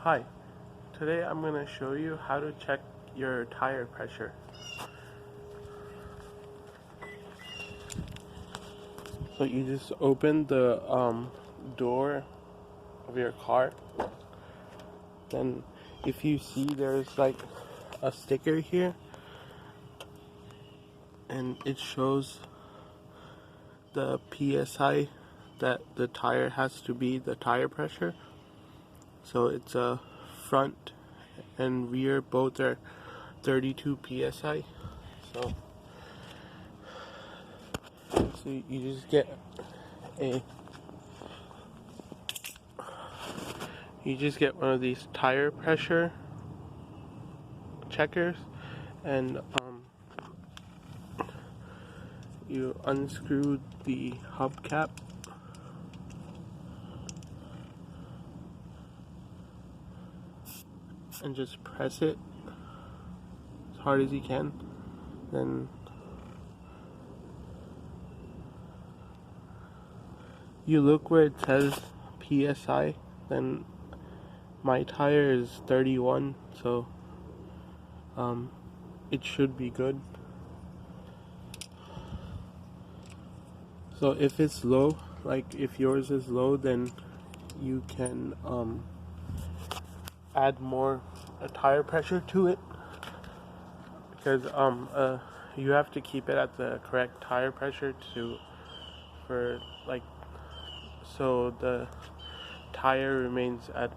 Hi, today I'm going to show you how to check your tire pressure. So you just open the door of your car. Then if you see there's like a sticker here and it shows the PSI that the tire has to be, the tire pressure. So it's a front and rear, both are 32 PSI. So you just get a one of these tire pressure checkers, and you unscrew the hubcap and just press it as hard as you can. Then you look where it says PSI. Then my tire is 31, so it should be good. So if it's low, like if yours is low, then you can add more tire pressure to it, because you have to keep it at the correct tire pressure so the tire remains at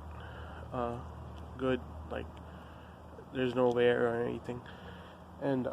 good, like there's no wear or anything. And